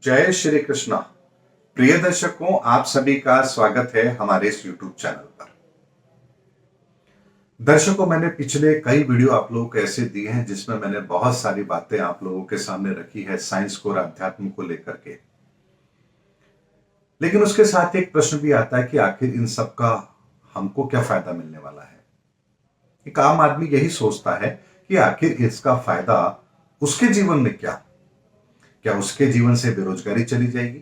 जय श्री कृष्णा। प्रिय दर्शकों, आप सभी का स्वागत है हमारे इस YouTube चैनल पर। दर्शकों, मैंने पिछले कई वीडियो आप लोगों को ऐसे दिए हैं जिसमें मैंने बहुत सारी बातें आप लोगों के सामने रखी है साइंस को और अध्यात्म को लेकर के। लेकिन उसके साथ एक प्रश्न भी आता है कि आखिर इन सब का हमको क्या फायदा मिलने वाला है। एक आम आदमी यही सोचता है कि आखिर इसका फायदा उसके जीवन में क्या उसके जीवन से बेरोजगारी चली जाएगी?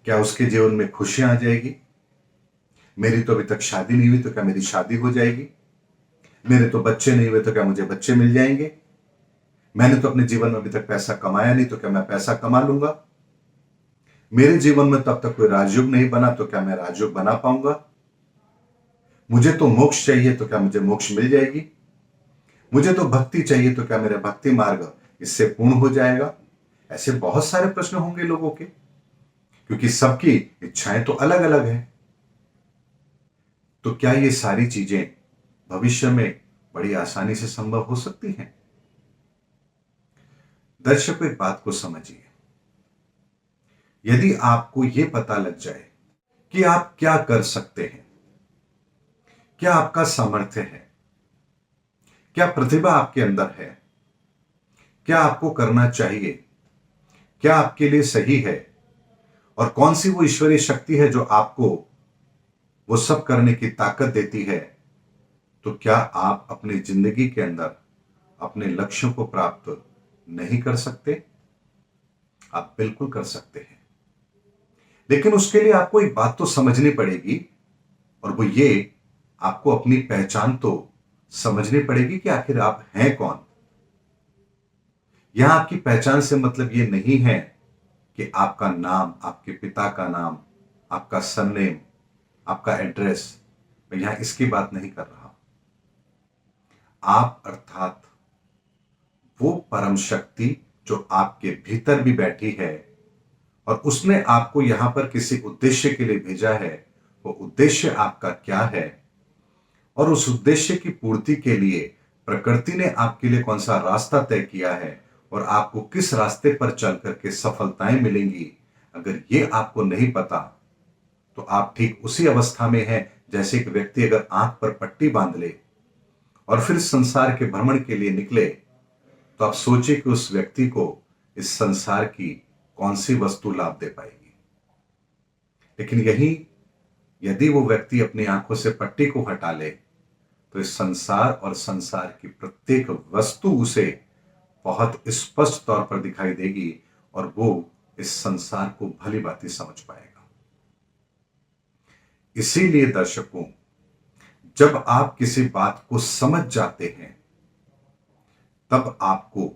क्या उसके जीवन में खुशियां आ जाएगी? मेरी तो अभी तक शादी नहीं हुई तो क्या मेरी शादी हो जाएगी? मेरे तो बच्चे नहीं हुए तो क्या मुझे बच्चे मिल जाएंगे? मैंने तो अपने जीवन में अभी तक पैसा कमाया नहीं तो क्या मैं पैसा कमा लूंगा? मेरे जीवन में तो अब तक कोई राजयोग नहीं बना तो क्या मैं राजयोग बना पाऊंगा? मुझे तो मोक्ष चाहिए तो क्या मुझे मोक्ष मिल जाएगी? मुझे तो भक्ति चाहिए तो क्या मेरा भक्ति मार्ग इससे पूर्ण हो जाएगा? ऐसे बहुत सारे प्रश्न होंगे लोगों के, क्योंकि सबकी इच्छाएं तो अलग अलग हैं। तो क्या ये सारी चीजें भविष्य में बड़ी आसानी से संभव हो सकती हैं? दर्शकों, एक बात को समझिए। यदि आपको यह पता लग जाए कि आप क्या कर सकते हैं, क्या आपका सामर्थ्य है, क्या प्रतिभा आपके अंदर है, क्या आपको करना चाहिए, क्या आपके लिए सही है, और कौन सी वो ईश्वरीय शक्ति है जो आपको वो सब करने की ताकत देती है, तो क्या आप अपनी जिंदगी के अंदर अपने लक्ष्यों को प्राप्त नहीं कर सकते? आप बिल्कुल कर सकते हैं। लेकिन उसके लिए आपको एक बात तो समझनी पड़ेगी, और वो ये, आपको अपनी पहचान तो समझनी पड़ेगी कि आखिर आप हैं कौन। यहां आपकी पहचान से मतलब ये नहीं है कि आपका नाम, आपके पिता का नाम, आपका सरनेम, आपका एड्रेस। मैं यहां इसकी बात नहीं कर रहा। आप अर्थात वो परम शक्ति जो आपके भीतर भी बैठी है और उसने आपको यहां पर किसी उद्देश्य के लिए भेजा है। वो उद्देश्य आपका क्या है, और उस उद्देश्य की पूर्ति के लिए प्रकृति ने आपके लिए कौन सा रास्ता तय किया है, और आपको किस रास्ते पर चल करके सफलताएं मिलेंगी, अगर ये आपको नहीं पता तो आप ठीक उसी अवस्था में हैं जैसे एक व्यक्ति अगर आंख पर पट्टी बांध ले और फिर संसार के भ्रमण के लिए निकले, तो आप सोचिए कि उस व्यक्ति को इस संसार की कौन सी वस्तु लाभ दे पाएगी। लेकिन यही, यदि वो व्यक्ति अपनी आंखों से पट्टी को हटा ले तो इस संसार और संसार की प्रत्येक वस्तु उसे बहुत स्पष्ट तौर पर दिखाई देगी, और वो इस संसार को भली भांति समझ पाएगा। इसीलिए दर्शकों, जब आप किसी बात को समझ जाते हैं तब आपको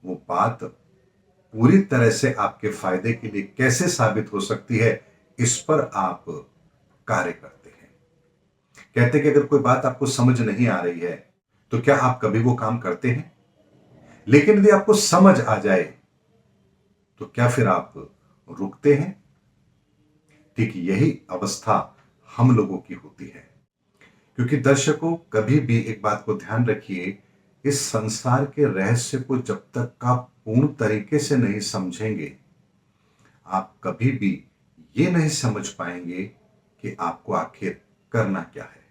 वो बात पूरी तरह से आपके फायदे के लिए कैसे साबित हो सकती है, इस पर आप कार्य करते हैं। कहते हैं कि अगर कोई बात आपको समझ नहीं आ रही है तो क्या आप कभी वो काम करते हैं? लेकिन यदि आपको समझ आ जाए तो क्या फिर आप रुकते हैं? ठीक यही अवस्था हम लोगों की होती है। क्योंकि दर्शकों, कभी भी एक बात को ध्यान रखिए, इस संसार के रहस्य को जब तक आप पूर्ण तरीके से नहीं समझेंगे, आप कभी भी ये नहीं समझ पाएंगे कि आपको आखिर करना क्या है।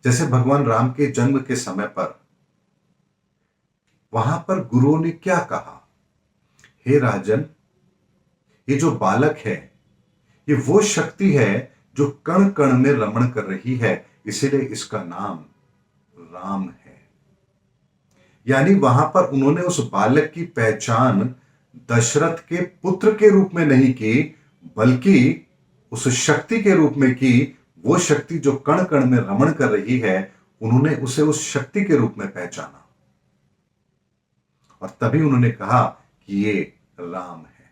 जैसे भगवान राम के जन्म के समय पर वहां पर गुरुओं ने क्या कहा, हे राजन, ये जो बालक है ये वो शक्ति है जो कण कण में रमण कर रही है, इसीलिए इसका नाम राम है। यानी वहां पर उन्होंने उस बालक की पहचान दशरथ के पुत्र के रूप में नहीं की, बल्कि उस शक्ति के रूप में की। वो शक्ति जो कण कण में रमण कर रही है, उन्होंने उसे उस शक्ति के रूप में पहचाना, और तभी उन्होंने कहा कि ये राम है।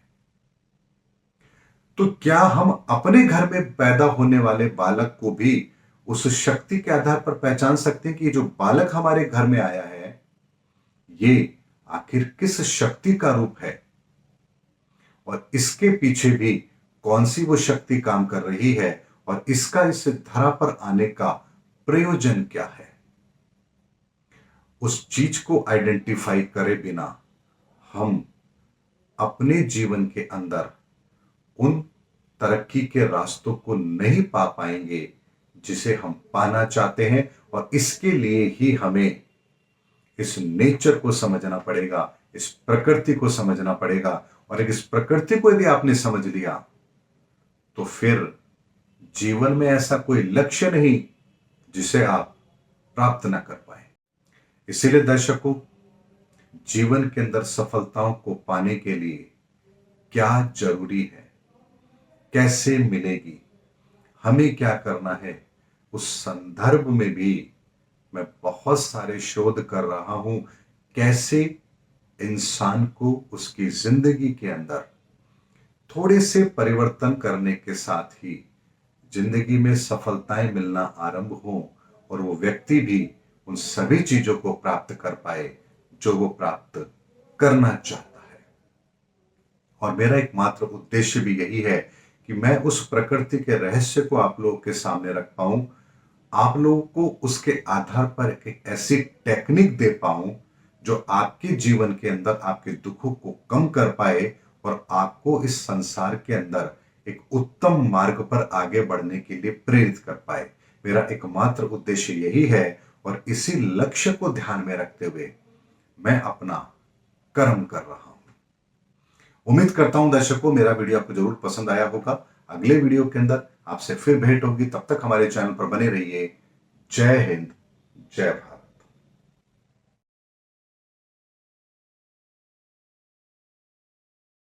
तो क्या हम अपने घर में पैदा होने वाले बालक को भी उस शक्ति के आधार पर पहचान सकते हैं कि जो बालक हमारे घर में आया है ये आखिर किस शक्ति का रूप है, और इसके पीछे भी कौन सी वो शक्ति काम कर रही है, और इसका इस धरा पर आने का प्रयोजन क्या है? उस चीज को आइडेंटिफाई करे बिना हम अपने जीवन के अंदर उन तरक्की के रास्तों को नहीं पा पाएंगे जिसे हम पाना चाहते हैं। और इसके लिए ही हमें इस नेचर को समझना पड़ेगा, इस प्रकृति को समझना पड़ेगा। और इस प्रकृति को यदि आपने समझ लिया तो फिर जीवन में ऐसा कोई लक्ष्य नहीं जिसे आप प्राप्त ना कर पाए। इसीलिए दर्शकों, जीवन के अंदर सफलताओं को पाने के लिए क्या जरूरी है, कैसे मिलेगी, हमें क्या करना है, उस संदर्भ में भी मैं बहुत सारे शोध कर रहा हूं। कैसे इंसान को उसकी जिंदगी के अंदर थोड़े से परिवर्तन करने के साथ ही जिंदगी में सफलताएं मिलना आरंभ हो और वो व्यक्ति भी उन सभी चीजों को प्राप्त कर पाए जो वो प्राप्त करना चाहता है। और मेरा एकमात्र उद्देश्य भी यही है कि मैं उस प्रकृति के रहस्य को आप लोगों के सामने रख पाऊं, आप लोगों को उसके आधार पर एक ऐसी टेक्निक दे पाऊं जो आपके जीवन के अंदर आपके दुखों को कम कर पाए और आपको इस संसार के अंदर एक उत्तम मार्ग पर आगे बढ़ने के लिए प्रेरित कर पाए। मेरा एकमात्र उद्देश्य यही है और इसी लक्ष्य को ध्यान में रखते हुए मैं अपना कर्म कर रहा हूं। उम्मीद करता हूं दर्शकों, मेरा वीडियो आपको जरूर पसंद आया होगा। अगले वीडियो के अंदर आपसे फिर भेंट होगी, तब तक हमारे चैनल पर बने रहिए। जय हिंद, जय भारत।